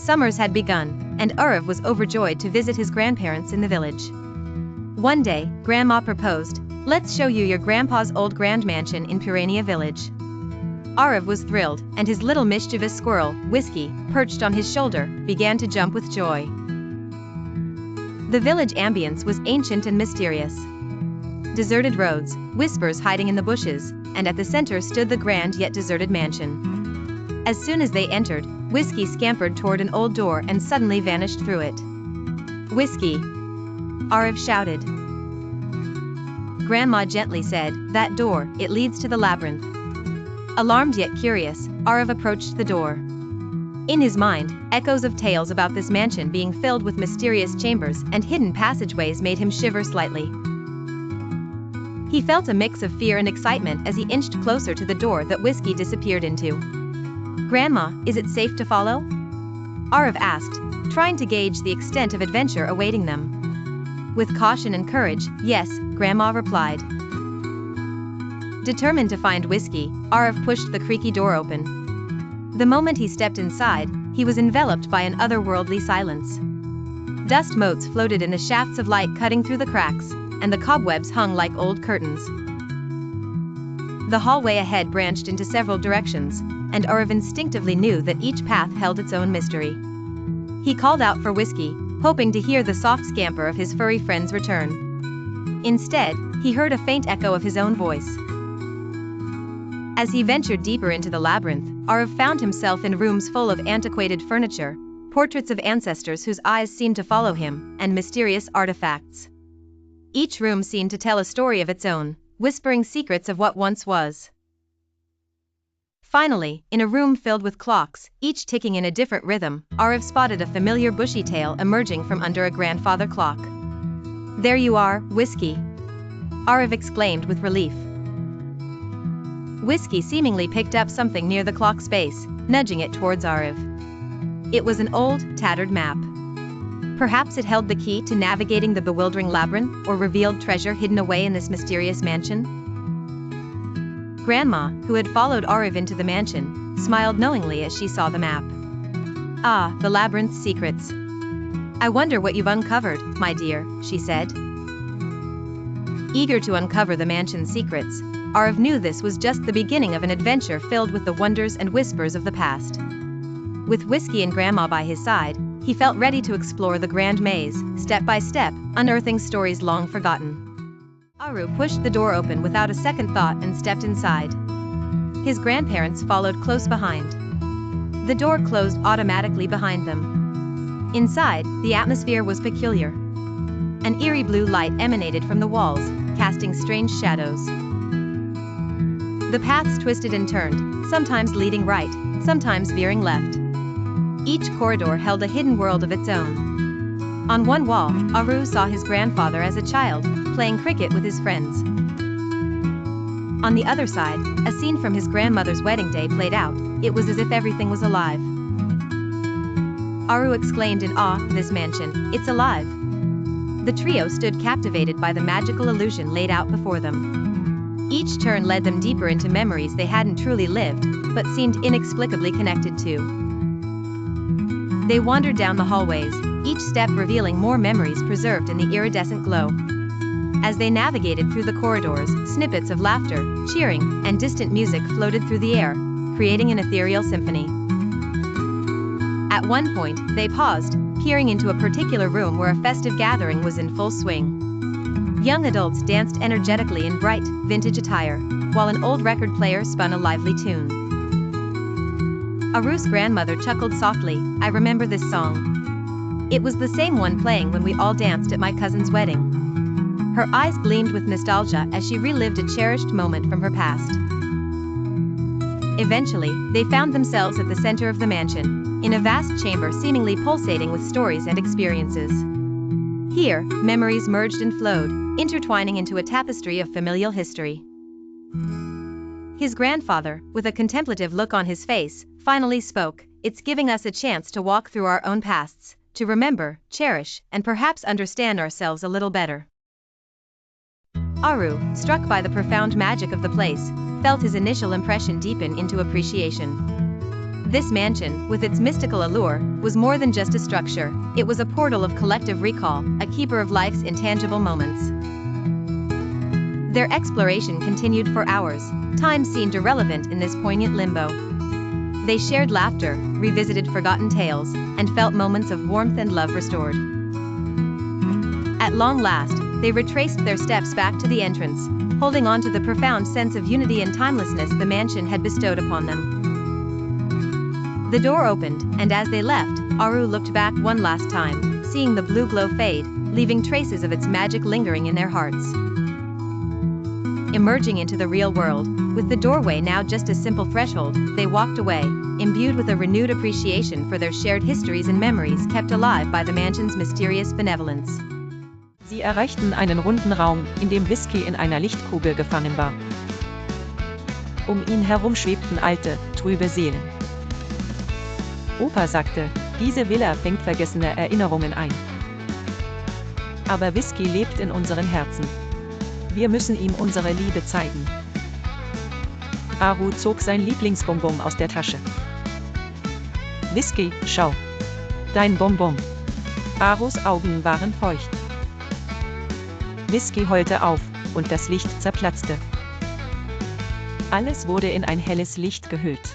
Summers had begun, and Arav was overjoyed to visit his grandparents in the village. One day, Grandma proposed, "Let's show you your grandpa's old grand mansion in Purania village." Arav was thrilled, and his little mischievous squirrel, Whiskey, perched on his shoulder, began to jump with joy. The village ambience was ancient and mysterious. Deserted roads, whispers hiding in the bushes, and at the center stood the grand yet deserted mansion. As soon as they entered, Whiskey scampered toward an old door and suddenly vanished through it. "Whiskey!" Arav shouted. Grandma gently said, "That door, it leads to the labyrinth." Alarmed yet curious, Arav approached the door. In his mind, echoes of tales about this mansion being filled with mysterious chambers and hidden passageways made him shiver slightly. He felt a mix of fear and excitement as he inched closer to the door that Whiskey disappeared into. "Grandma, is it safe to follow?" Arav asked, trying to gauge the extent of adventure awaiting them. With caution and courage, "Yes," Grandma replied. Determined to find Whiskey, Arav pushed the creaky door open. The moment he stepped inside, he was enveloped by an otherworldly silence. Dust motes floated in the shafts of light cutting through the cracks, and the cobwebs hung like old curtains. The hallway ahead branched into several directions, and Arav instinctively knew that each path held its own mystery. He called out for Whiskey, hoping to hear the soft scamper of his furry friend's return. Instead, he heard a faint echo of his own voice. As he ventured deeper into the labyrinth, Arav found himself in rooms full of antiquated furniture, portraits of ancestors whose eyes seemed to follow him, and mysterious artifacts. Each room seemed to tell a story of its own, whispering secrets of what once was. Finally, in a room filled with clocks, each ticking in a different rhythm, Arav spotted a familiar bushy tail emerging from under a grandfather clock. "There you are, Whiskey!" Arav exclaimed with relief. Whiskey seemingly picked up something near the clock's base, nudging it towards Arav. It was an old, tattered map. Perhaps it held the key to navigating the bewildering labyrinth or revealed treasure hidden away in this mysterious mansion. Grandma, who had followed Arav into the mansion, smiled knowingly as she saw the map. "Ah, the labyrinth's secrets. I wonder what you've uncovered, my dear," she said. Eager to uncover the mansion's secrets, Arav knew this was just the beginning of an adventure filled with the wonders and whispers of the past. With Whiskey and Grandma by his side, he felt ready to explore the grand maze, step by step, unearthing stories long forgotten. Arav pushed the door open without a second thought and stepped inside. His grandparents followed close behind. The door closed automatically behind them. Inside, the atmosphere was peculiar. An eerie blue light emanated from the walls, casting strange shadows. The paths twisted and turned, sometimes leading right, sometimes veering left. Each corridor held a hidden world of its own. On one wall, Arav saw his grandfather as a child, playing cricket with his friends. On the other side, a scene from his grandmother's wedding day played out. It was as if everything was alive. Arav exclaimed in awe, "This mansion, it's alive!" The trio stood captivated by the magical illusion laid out before them. Each turn led them deeper into memories they hadn't truly lived, but seemed inexplicably connected to. They wandered down the hallways, each step revealing more memories preserved in the iridescent glow. As they navigated through the corridors, snippets of laughter, cheering, and distant music floated through the air, creating an ethereal symphony. At one point, they paused, peering into a particular room where a festive gathering was in full swing. Young adults danced energetically in bright, vintage attire, while an old record player spun a lively tune. Arav's grandmother chuckled softly, "I remember this song. It was the same one playing when we all danced at my cousin's wedding." Her eyes gleamed with nostalgia as she relived a cherished moment from her past. Eventually, they found themselves at the center of the mansion, in a vast chamber seemingly pulsating with stories and experiences. Here, memories merged and flowed, intertwining into a tapestry of familial history. His grandfather, with a contemplative look on his face, finally spoke, "It's giving us a chance to walk through our own pasts, to remember, cherish, and perhaps understand ourselves a little better." Arav, struck by the profound magic of the place, felt his initial impression deepen into appreciation. This mansion, with its mystical allure, was more than just a structure. It was a portal of collective recall, a keeper of life's intangible moments. Their exploration continued for hours. Time seemed irrelevant in this poignant limbo. They shared laughter, revisited forgotten tales, and felt moments of warmth and love restored. At long last, they retraced their steps back to the entrance, holding on to the profound sense of unity and timelessness the mansion had bestowed upon them. The door opened, and as they left, Aru looked back one last time, seeing the blue glow fade, leaving traces of its magic lingering in their hearts. Emerging into the real world, with the doorway now just a simple threshold, they walked away, imbued with a renewed appreciation for their shared histories and memories kept alive by the mansion's mysterious benevolence. Sie erreichten einen runden Raum, in dem Whisky in einer Lichtkugel gefangen war. Um ihn herum schwebten alte, trübe Seelen. Opa sagte, diese Villa fängt vergessene Erinnerungen ein. Aber Whisky lebt in unseren Herzen. Wir müssen ihm unsere Liebe zeigen. Aru zog sein Lieblingsbonbon aus der Tasche. Whisky, schau. Dein Bonbon. Arus Augen waren feucht. Whisky heulte auf, und das Licht zerplatzte. Alles wurde in ein helles Licht gehüllt.